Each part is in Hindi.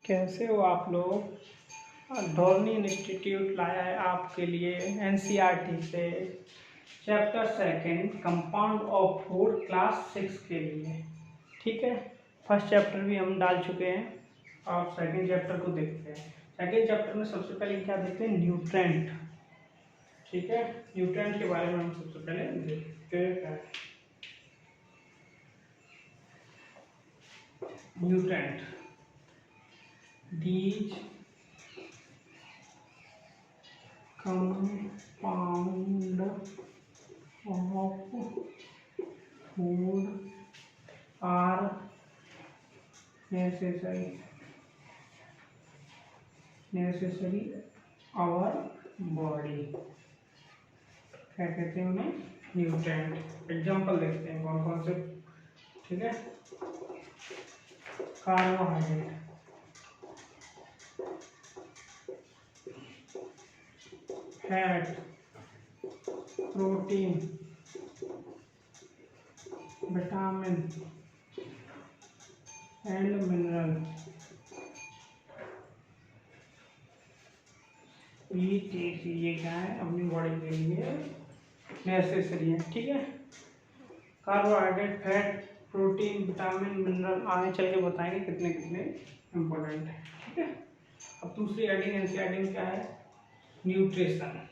कैसे हो आप लोग। धोनी इंस्टीट्यूट लाया है आपके लिए एनसीईआरटी से chapter second compound of food class 6 के लिए। ठीक है, फर्स्ट चैप्टर भी हम डाल चुके हैं। आप सेकंड चैप्टर को देखते हैं। सेकंड चैप्टर में सबसे पहले क्या देखते हैं, न्यूट्रेंट। ठीक है, न्यूट्रेंट के बारे में हम सबसे पहले देखते हैं। Nutrient, these compound of food are necessary our body। क्या कहते हैं उन्हें, न्यूट्रेंट। एग्जाम्पल देखते हैं कौन कौन से। ठीक है, carbohydrate, fat, protein, vitamin and mineral. ये चीज़ क्या है, अपनी बॉडी के लिए नेसेसरी है। ठीक है, carbohydrate, fat, protein, vitamin, mineral आगे चल के बताएंगे कितने कितने इम्पोर्टेंट है। ठीक है, अब दूसरी हेडिंग एनसीईआरटी में क्या है, न्यूट्रिशन।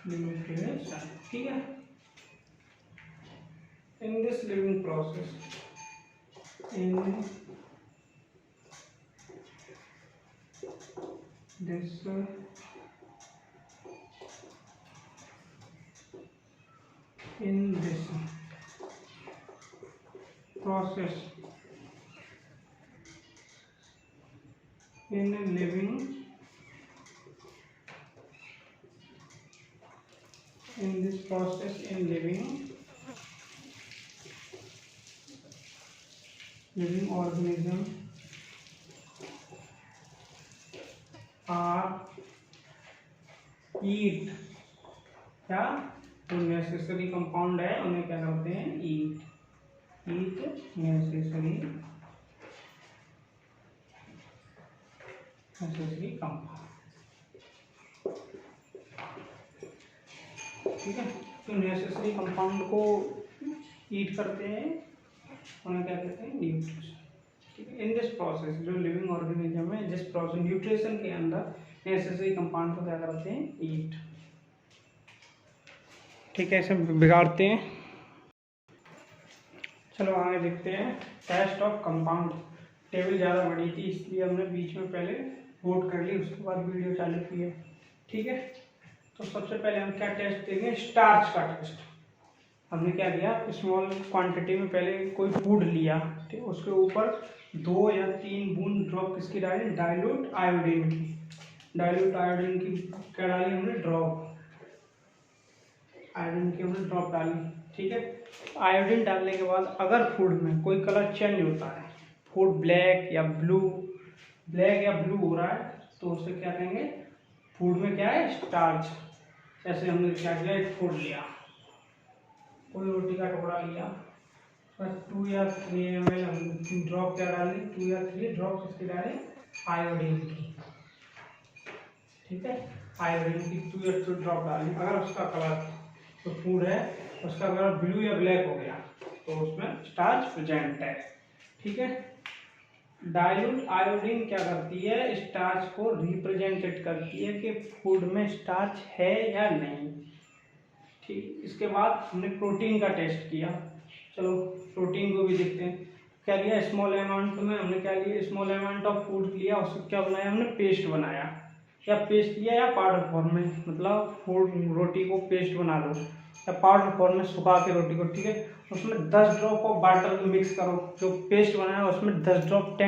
न्यूट्रिशन, ठीक है। In this living process, in this process in living organism are eat। क्या, जो नेसेसरी कंपाउंड है उन्हें क्या करते हैं, ईट नेसेसरी कंपाउंड। ठीक है, तो नेसेसरी कंपाउंड को ईट करते हैं, उन्हें क्या कहते हैं, न्यूट्रिशन। ठीक है, इन दिस प्रोसेस, जो लिविंग ऑर्गेनिज्म है, जिस प्रोसेस न्यूट्रिशन के अंदर नेसेसरी कंपाउंड को क्या करते हैं, ईट। ठीक है, इसे बिगाड़ते हैं। चलो आगे देखते हैं, टेस्ट ऑफ कंपाउंड। टेबल ज़्यादा बड़ी थी इसलिए हमने बीच में पहले नोट कर ली, उसके बाद वीडियो चालू की है। ठीक है, तो सबसे पहले हम क्या टेस्ट देंगे, स्टार्च का टेस्ट। हमने क्या किया, स्मॉल क्वांटिटी में पहले कोई फूड लिया, ठीक, उसके ऊपर 2 या 3 बूंद ड्रॉप किसकी डाली, डाइल्यूट आयोडीन की। डाइल्यूट आयोडीन की क्या डाली हमने, ड्रॉप आयोडीन की हमने ड्रॉप डाली। ठीक है, आयोडीन डालने के बाद अगर फूड में कोई कलर चेंज होता है, फूड ब्लैक या ब्लू हो रहा है, तो उसे क्या कहेंगे, फूड में क्या है, स्टार्च। जैसे हमने क्या किया, एक फूड लिया, कोई रोटी का टुकड़ा लिया, बस 2 या 3 ml हम ड्रॉप क्या डाली, 2 या 3 ड्रॉप इसकी डाली आयोडीन की। ठीक है, आयोडीन की 2 या 3 ड्रॉप डाली। अगर उसका कलर, जो फूड है उसका कलर ब्लू या ब्लैक हो गया, तो उसमें स्टार्च प्रेजेंट है। ठीक है, डाइल्यूट आयोडीन क्या करती है, स्टार्च को रिप्रेजेंटेड करती है कि फूड में स्टार्च है या नहीं। ठीक, इसके बाद हमने प्रोटीन का टेस्ट किया। चलो प्रोटीन को भी देखते हैं। क्या लिया, स्मॉल अमाउंट में हमने क्या लिया, स्मॉल अमाउंट ऑफ फूड लिया, उसको क्या बनाया हमने, पेस्ट बनाया, या पेस्ट लिया या पाउडर फॉर्म में, मतलब फूड रोटी को पेस्ट बना लो या पाउडर फॉर्म में सुखा के रोटी को। ठीक है, उसमें 10 ड्रॉप ऑफ वाटर मिक्स करो, जो पेस्ट बनाया उसमें 10 ड्रॉप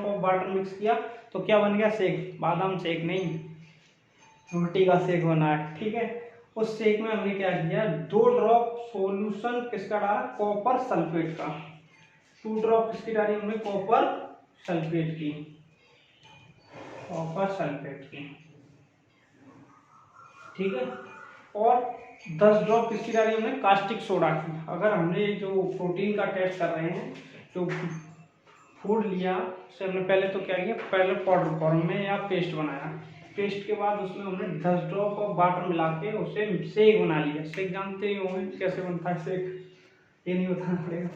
ऑफ वाटर मिक्स किया, तो क्या बन गया, शेक। बादाम शेक नहीं, रोटी का शेक बना है। ठीक है, उस शेक में हमने क्या किया, 2 ड्रॉप सॉल्यूशन किसका डाला, कॉपर सल्फेट का। 2 ड्रॉप किसकी डाली हमने, कॉपर सल्फेट की। ठीक है, और 10 ड्रॉप किसकी डाली हमने, कास्टिक सोडा की। अगर हमने जो प्रोटीन का टेस्ट कर रहे हैं, तो फूड लिया, उससे हमने पहले तो क्या किया, पहले पाउडर फॉर्म में या पेस्ट बनाया, पेस्ट के बाद उसमें हमने 10 ड्रॉप ऑफ वाटर मिला के उसे शेक बना लिया। शेक जानते ही होंगे कैसे बनता है शेक, ये नहीं बताना पड़ेगा।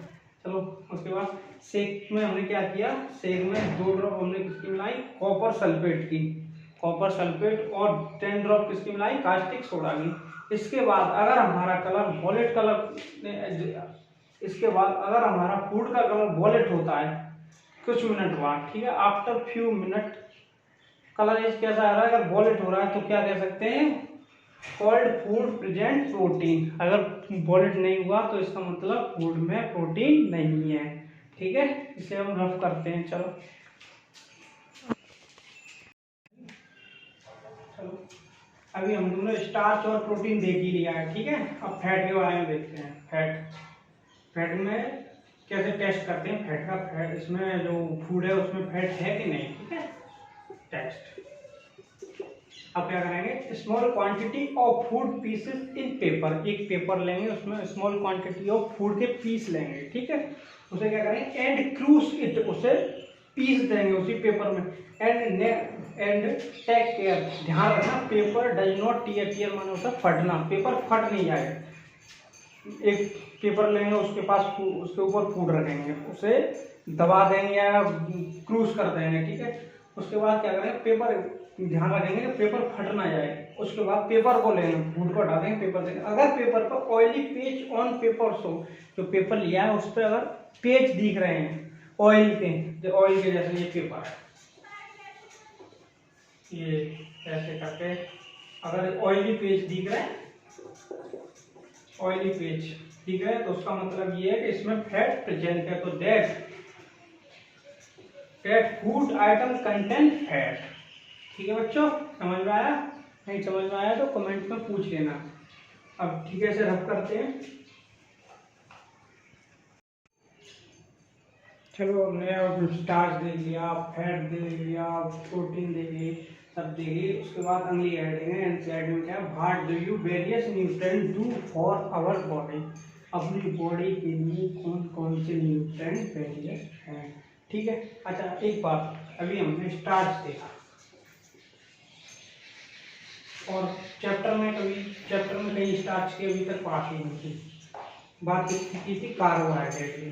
चलो उसके बाद शेक में हमने क्या किया, शेक में 2 ड्रॉप हमने किसकी मिलाई, कॉपर सल्फेट की, कॉपर सल्फेट, और 10 ड्रॉप किसकी मिलाई, कास्टिक सोडा की। इसके बाद अगर हमारा कलर वॉलेट कलर, इसके बाद अगर हमारा फूड का कलर वॉलेट होता है कुछ मिनट बाद, ठीक है, after few minute colour is कैसा आ रहा है, अगर वॉलेट हो रहा है तो क्या कह सकते हैं, कॉल्ड फूड प्रेजेंट प्रोटीन। अगर वॉलेट नहीं हुआ तो इसका मतलब फूड में प्रोटीन नहीं है, ठीक है। इसे हम रफ करते हैं। चलो अभी हम लोगों ने स्टार्च और प्रोटीन देख ही लिया है, ठीक है। अब फैट के बारे में देखते हैं। फैट में कैसे टेस्ट करते हैं फैट का, फैट इसमें जो फूड है उसमें फैट है कि नहीं, ठीक है, टेस्ट। अब क्या करेंगे, small quantity of food pieces in paper, एक पेपर लेंगे उसमें स्मॉल क्वांटिटी ऑफ फूड के पीस लेंगे, ठीक है, उसे क्या करेंगे, एंड क्रूज इट, उसे पीस देंगे उसी पेपर में, एंड टेक केयर, ध्यान रखना, पेपर डज नॉट टीयर माने होता फटना, पेपर फट नहीं जाए। एक पेपर लेंगे, उसके पास उसके ऊपर फूड रखेंगे, उसे दबा देंगे या क्रूज कर देंगे, ठीक है। उसके बाद क्या करेंगे, पेपर ध्यान रखेंगे कि पेपर फट ना जाए। उसके बाद पेपर को लेंगे, फूड को डालेंगे, पेपर देंगे। अगर पेपर पर ऑयली पेज ऑन पेपर हो, जो पेपर लिया है उस पर अगर पेज दिख रहे हैं ऑयल के, जो ऑयल के जैसे ये पेपर है, ये ऐसे करके अगर ऑयली पेज दिख रहे हैं, ऑयली पेज ठीक है, तो उसका मतलब ये है कि इसमें फैट प्रेजेंट है, तो that food atom contain fat, ठीक है बच्चों, समझ में आया? नहीं समझ में आया तो कमेंट में पूछ लेना। अब ठीक है, इसे रफ करते हैं। चलो हमने स्टार्च देख लिया, फैट देख लिया, प्रोटीन देख ली, सब देख ली। उसके बाद अगली हेडिंग है, एनसीईआरटी में क्या, what do you various nutrient do for our body, अपनी बॉडी के लिए कौन कौन से न्यूट्रिएंट वेरियस हैं, ठीक है। अच्छा एक बात, अभी हमने स्टार्च देखा और चैप्टर में कहीं स्टार्च की अभी तक बात ही नहीं थी, बात की थी कार्बोहाइड्रेट की,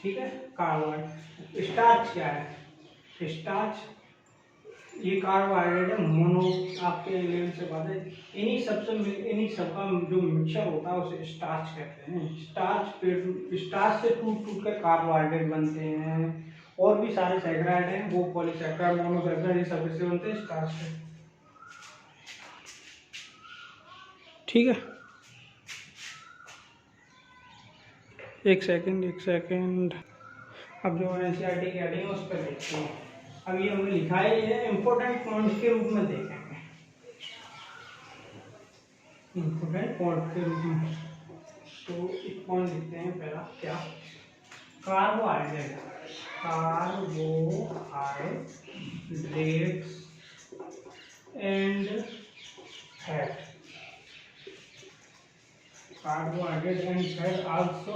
ठीक है। कार्बोहाइड्रेट, स्टार्च क्या है, स्टार्च ये कार्बोहाइड्रेट है, मोनो, आपके लेवल से बात है, इन्हीं सबका जो मिक्सचर होता है उसे स्टार्च कहते हैं। स्टार्च से टूट कर कार्बोहाइड्रेट बनते हैं, और भी सारे सैकराइड हैं, वो पॉलीसैकराइड, मोनोसैकराइड, ये सब इससे बनते हैं स्टार्च से, ठीक है। एक सेकंड, अब जो एनसीईआरटी की हेडिंग है उस पर देखते हैं। अब ये हमने लिखा है, ये इम्पोर्टेंट पॉइंट के रूप में देखेंगे, इम्पोर्टेंट पॉइंट के रूप में। तो एक पॉइंट लिखते हैं पहला, क्या, carbohydrates and fat, carbohydrate and fat also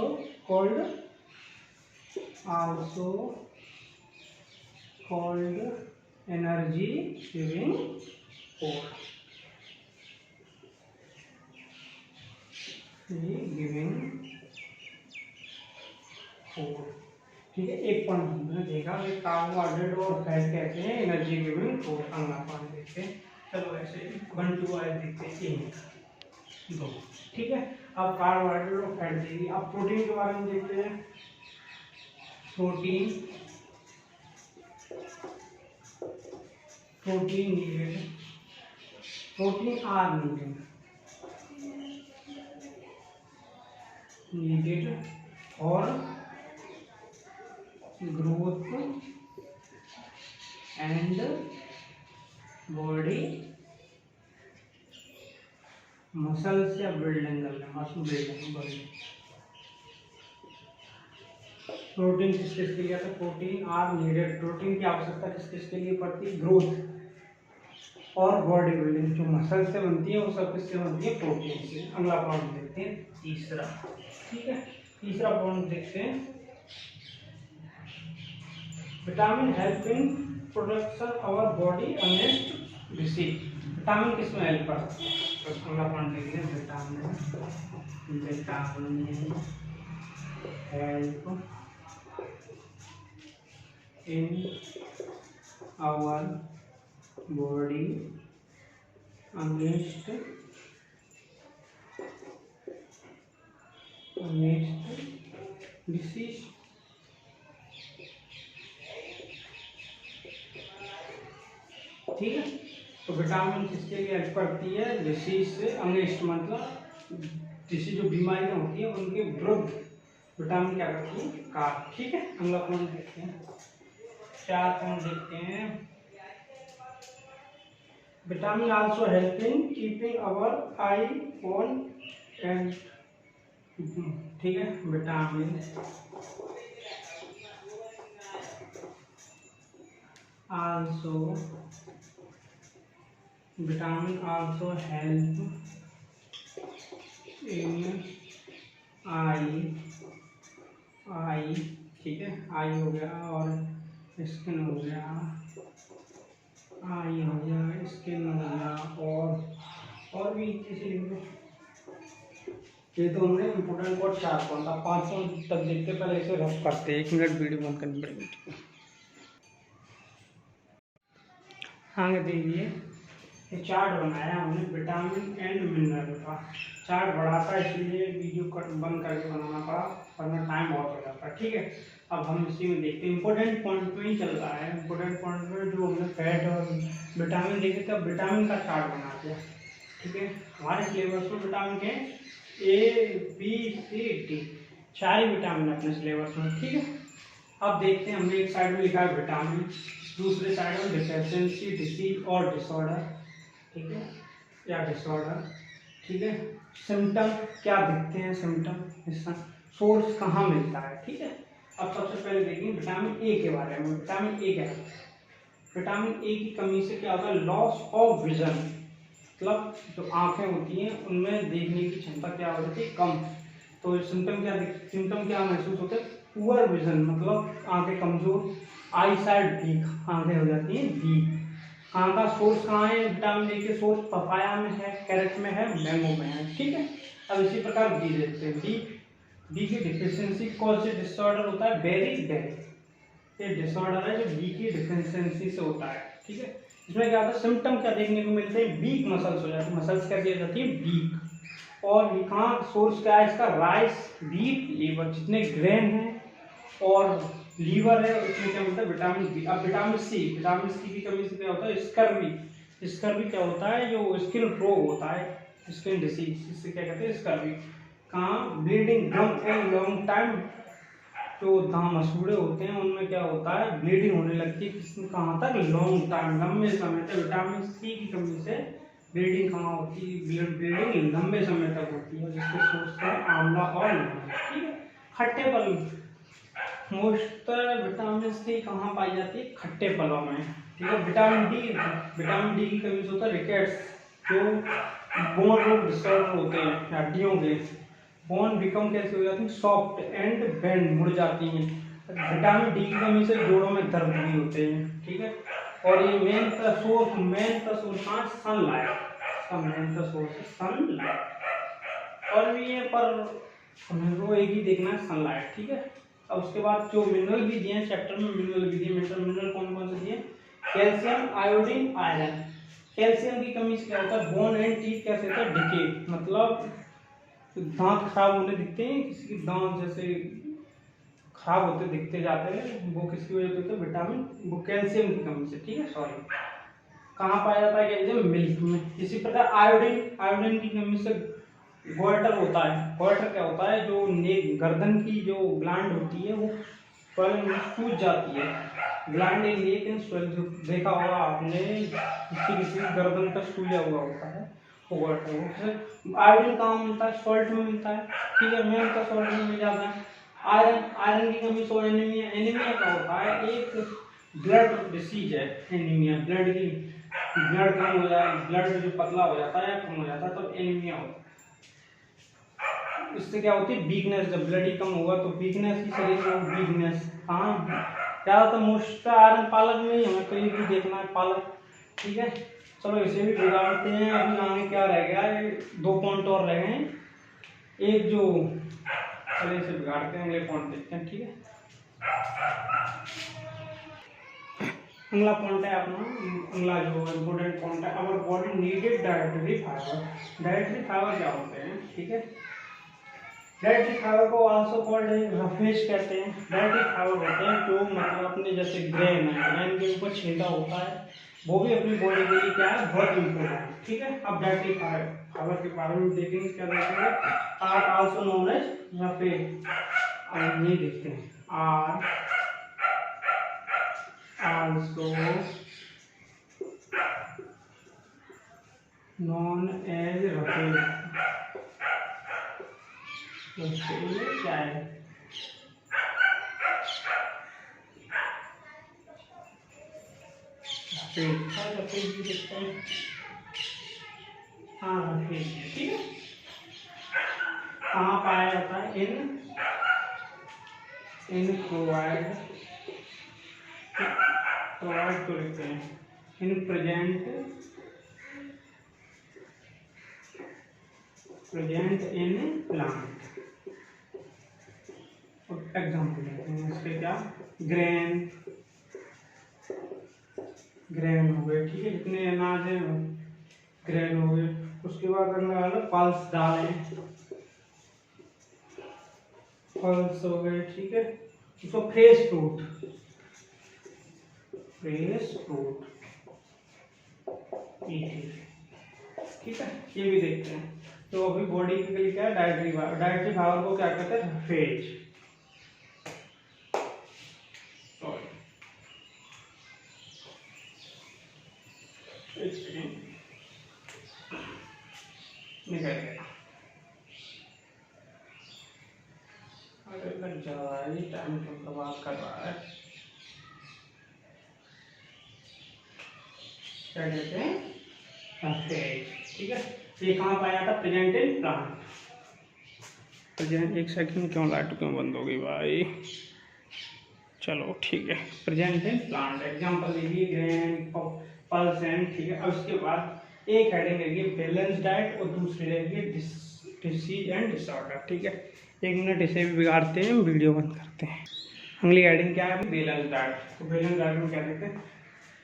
called energy giving food, ठीक है। एक पॉइंट हमने देखा, कार्बोहाइड्रेट और फैट कहते हैं एनर्जी गिविंग फूड। अगला पॉइंट देखते हैं, चलो ऐसे 1 2 आज देखते हैं, 1 2, ठीक है। अब कार्बोहाइड्रेट और फैट देगी, अब प्रोटीन के बारे में देखते हैं। Protein needed, protein are needed और ग्रोथ एंड बॉडी मसल्स या building muscle building body. Protein किस किस के लिए आता है, प्रोटीन आर नीडेड, प्रोटीन की आवश्यकता किस किस के लिए पड़ती है, ग्रोथ, और बॉडी बिल्डिंग जो मसल से बनती है वो सब किससे बनती है? प्रोटीन से। अगला पॉइंट देखते हैं तीसरा। ठीक है, तीसरा पॉइंट देखते हैं, vitamin help in protection our body against disease. Vitamin किस में हेल्प करता है? तो अगला पॉइंट देखते हैं, vitamin help in our body against disease. ठीक है, तो विटामिन किसके लिए हेल्प करती है? डिसीज से अगेंस्ट, मतलब डिसीज जो बीमारियां होती है उनके विरुद्ध विटामिन क्या करती है? कार। ठीक है, अगला पॉइंट देखते हैं, 4 पॉइंट देखते हैं, vitamin also help in keeping our eye on and. ठीक है, vitamin also help in eye. ठीक है, आई हो गया और स्किन हो गया, आई हो गया, स्किन हो गया, और भी किसी लिंक में। ये तो हमने इम्पोर्टेंट कोड 4 पॉइंट था, 5 पॉइंट तक देखते, पहले इसे रफ करते हैं। 1 मिनट वीडियो बंद करनी पड़ेगी। आगे देखिए, ये चार्ट बनाया हमने विटामिन एंड मिनरल का। चार्ट बड़ा था इसलिए वीडियो कट बंद करके बनाना पड़ा, वरना टाइम बहुत हो जाता है। ठीक है, अब हम इसी में देखते हैं, इंपॉर्टेंट पॉइंट में ही चल रहा है। इंपॉर्टेंट पॉइंट में जो हमने फैट और विटामिन देखे थे, अब विटामिन का चार्ट बनाते हैं। ठीक है, हमारे सिलेबस में विटामिन के A B C D 4 he vitamin है अपने सिलेबस में। ठीक है, अब देखते हैं, हमने एक साइड में लिखा है विटामिन, दूसरे साइड में डिफिशिएंसी, डिसीज और डिसऑर्डर। ठीक है, या डिसऑर्डर। ठीक है, सिम्टम क्या दिखते हैं, सिम्टम, इसका सोर्स कहाँ मिलता है। ठीक है, अब सबसे पहले देखेंगे विटामिन ए के बारे में। विटामिन ए क्या है? विटामिन ए की कमी से क्या होता है? लॉस ऑफ विजन, मतलब जो आंखें होती हैं उनमें देखने की क्षमता क्या हो जाती है? कम। तो सिम्टम क्या महसूस होते हैं? पुअर विजन, मतलब आंखें कमजोर, आई साइड वीक, आंखें हो जाती हैं वीक। कहाँ का सोर्स कहाँ है विटामिन ए के? सोर्स पपाया में है, कैरेट में है, मैंगो में है। ठीक है, अब इसी प्रकार बी देखते हैं। बी की डिफिशियंसी कौन से डिसऑर्डर होता है? बेरी बेरी, ये डिसऑर्डर है जो बी की डिफिशियंसी से होता है। ठीक है, इसमें क्या होता है? सिम्टम क्या देखने को मिलते हैं? वीक मसल्स हो जाती है, मसल्स कैसी हो जाती है? वीक। और ये कहाँ सोर्स क्या है इसका? राइस, व्हीट, लीवर, जितने ग्रेन है और लीवर है उसमें क्या मिलता है? Vitamin B. अब विटामिन सी की कमी से क्या होता है? स्कर्वी। स्कर्वी क्या होता है? जो स्किन रोग होता है, स्किन डिसीज, इससे क्या कहते हैं? स्कर्वी। कहाँ? Bleeding gum for long time, जो दांत मसूड़े होते हैं उनमें क्या होता है? ब्लीडिंग होने लगती है। किस कहाँ तक? लॉन्ग टाइम, लंबे समय तक। विटामिन सी की कमी से ब्लीडिंग कहाँ होती है? ब्लीडिंग लंबे समय तक होती है, जिसके सोर्स है आंवला और नींबू। ठीक है, खट्टे फल, मोस्ट विटामिन सी कहाँ पाई जाती है? खट्टे फलों में। ठीक है, विटामिन डी की कमी से होता है रिकेट्स, जो बोन रोग डिसऑर्डर होते हैं हड्डियों के। बोन बिकम कैसे हो जाती है? सॉफ्ट एंड बेंड, मुड़ जाती हैं। विटामिन डी की कमी से जोड़ों में दर्द भी होते हैं। ठीक है, और ये मेन का सोर्स कहाँ? सनलाइट, इसका मेन का सोर्स है सनलाइट। और भी है पर हमें वो एक ही देखना है, सनलाइट। ठीक है, अब उसके बाद जो मिनरल भी दिए हैं चैप्टर में, मिनरल भी दिए। मिनरल कौन कौन से दिए? Calcium, iodine, iron. कैल्शियम की कमी से क्या होता है? बोन एंड टीथ कैसे होता है? डिके, मतलब दांत खराब होने दिखते हैं, किसी के दांत जैसे खराब होते दिखते जाते हैं, वो किसकी वजह से होते हैं? विटामिन, वो कैल्शियम की कमी से। ठीक है, सॉरी, कहाँ पाया जाता है कैल्शियम? मिल्क में। इसी प्रकार आयोडीन की कमी से गोइटर होता है। गोइटर क्या होता है? जो गर्दन की जो ग्लैंड होती है वो सूज जाती है। Gland in neck and swell, जो देखा होगा आपने, किसी गर्दन पर सूजा हुआ होता है, वो गोइटर। वो आयोडीन कहाँ मिलता है? सॉल्ट में मिलता है। ठीक है, मेन का सॉल्ट में मिल जाता है। आयरन की कमी से एनीमिया। एनीमिया क्या होता है? एक ब्लड डिसीज है एनीमिया, ब्लड की ब्लड कम हो जाए, ब्लड जो पतला हो जाता है, कम हो जाता है, तो एनीमिया होता है। इससे क्या होती है, वीकनेस। जब ब्लड ही कम होगा तो वीकनेस की शरीर में, वीकनेस। हाँ, ज़्यादातर मोस्ट आयरन पालक में ही हमें कहीं भी देखना है, पालक। ठीक है, चलो इसे भी बिगाड़ते हैं। अभी आगे क्या रह गया, 2 पॉइंट और रह गए। एक जो, चलिए इसे बिगाड़ते हैं, अगले पॉइंट देखते हैं। ठीक है, अगला पॉइंट है अपना, अगला जो इम्पोर्टेंट पॉइंट है, our body needed dietary fibre. Dietary fibre क्या होते हैं? ठीक है, डाइटरी फाइबर को आल्सो कॉल्ड रफेज कहते हैं। डाइटरी फाइबर होते हैं जो मतलब अपने जैसे ग्रेन है, ग्रेन के ऊपर छेदा होता है, वो भी अपनी बॉडी के लिए क्या है, बहुत इम्पोर्टेंट है। ठीक है, अब डाइटरी फाइबर के बारे में देखेंगे, क्या देखेंगे, are also known as roughage. अब ये देखते हैं, are also known as roughage. क्या है, रफेज भी देखते हैं। हाँ, रफेज, ठीक है। कहाँ पाया जाता है? इन प्रोवाइड को लिखते हैं in present in plant. Example लेते हैं इसके, क्या, ग्रेन हो गए। ठीक है, जितने अनाज है ग्रेन हो गए। उसके बाद अगर पल्स डालें, पल्स हो गए। ठीक है, उसको फ्रेश फ्रूट, ठीक है, ये भी देखते हैं। तो अभी बॉडी के लिए क्या है, डाइटरी फाइबर को क्या कहते हैं, फेज। निकल गया, लग जा रहा है, टाइम तो बर्बाद कर रहा है। क्या कहते हैं, फेज। ठीक है, ये कहाँ पाया जाता है, प्रेजेंट इन प्लांट। प्रेजेंट, एक सेकंड, क्यों लाइट क्यों बंद हो गई भाई? चलो ठीक है, प्रेजेंट इन प्लांट। एग्जांपल लीजिए, ग्रेन, पल्स एंड। ठीक है, अब उसके बाद एक हेडिंग रहेगी बैलेंस डाइट और दूसरी रहेगी डिसीज एंड डिसऑर्डर। ठीक है, 1 मिनट इसे भी बिगाड़ते हैं, वीडियो बंद करते हैं। अगली हेडिंग क्या है, बैलेंस डाइट। तो बैलेंस डाइट में क्या देखते हैं,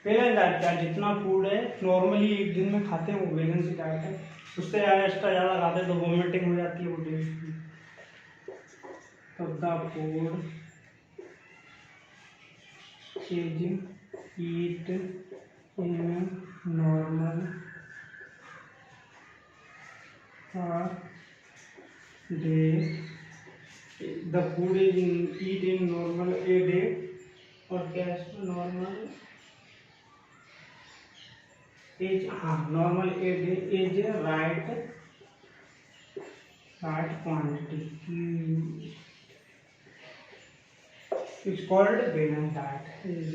बैलेंस डाइट क्या, जितना फूड है नॉर्मली एक दिन में खाते हैं वो बैलेंस डाइट है। उससे ज़्यादा खाते हैं तो वोमिटिंग हो जाती है, वो डेली। तो the food is eat in normal day. The food is eat in normal a day, और क्या है, नॉर्मल एज, हाँ, normal a day is right quantity is called balanced diet. Is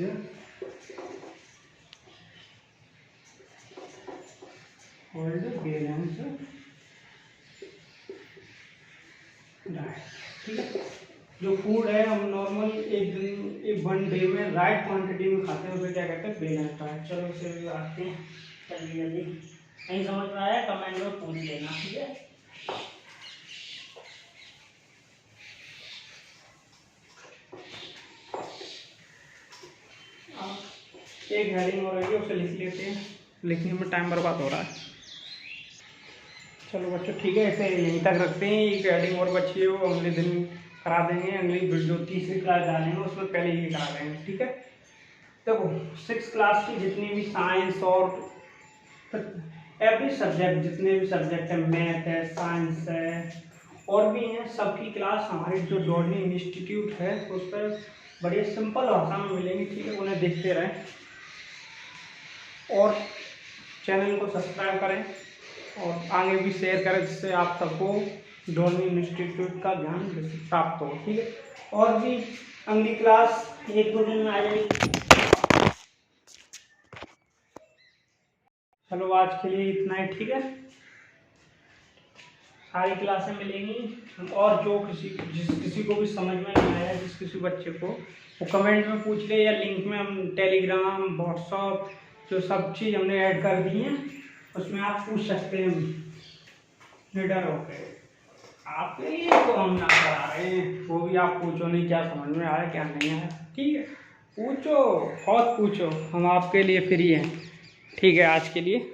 called balanced diet. ठीक है, जो फूड है हम नॉर्मल एक दिन 1 डे में राइट क्वांटिटी में खाते हैं, उसे क्या कहते हैं, बैलेंस डाइट। चलो इसे भी आते हैं जल्दी जल्दी। नहीं समझ में आया कमेंट में पूछ लेना। ठीक है, एक हेडिंग और है, उसे लिख लेते हैं, लिखने में टाइम बर्बाद हो रहा है। चलो बच्चों ठीक है, इसे यहीं तक रखते हैं। एक हेडिंग और बची है, वो अगले दिन करा देंगे। अगली वीडियो 3री क्लास डालेंगे, उसमें पहले ही करा देंगे। ठीक है, देखो 6 क्लास की जितनी भी साइंस और एवरी सब्जेक्ट, जितने भी सब्जेक्ट है, मैथ है, साइंस है और भी हैं, सबकी क्लास हमारी जो डॉर्नी इंस्टीट्यूट है उस पर बड़ी सिंपल भाषा में मिलेंगी। ठीक है, उन्हें देखते रहें और चैनल को सब्सक्राइब करें और आगे भी शेयर करें, जिससे आप सबको डॉर्नी इंस्टीट्यूट का ज्ञान प्राप्त हो। ठीक है, और भी अगली क्लास 1-2 दिन में आ जाएगी। चलो आज के लिए इतना ही, ठीक है। सारी क्लासें मिलेंगी, और जो जिस किसी को भी समझ में नहीं आया, जिस किसी बच्चे को, वो कमेंट में पूछ ले, या लिंक में हम टेलीग्राम, व्हाट्सअप, जो सब चीज़ हमने ऐड कर दी हैं उसमें आप पूछ सकते हैं निडर होकर। आपके लिए तो हम ना करा रहे हैं, वो भी आप पूछो, नहीं क्या समझ में आया क्या नहीं आया, ठीक है, पूछो, बहुत पूछो, हम आपके लिए फ्री हैं, ठीक है। आज के लिए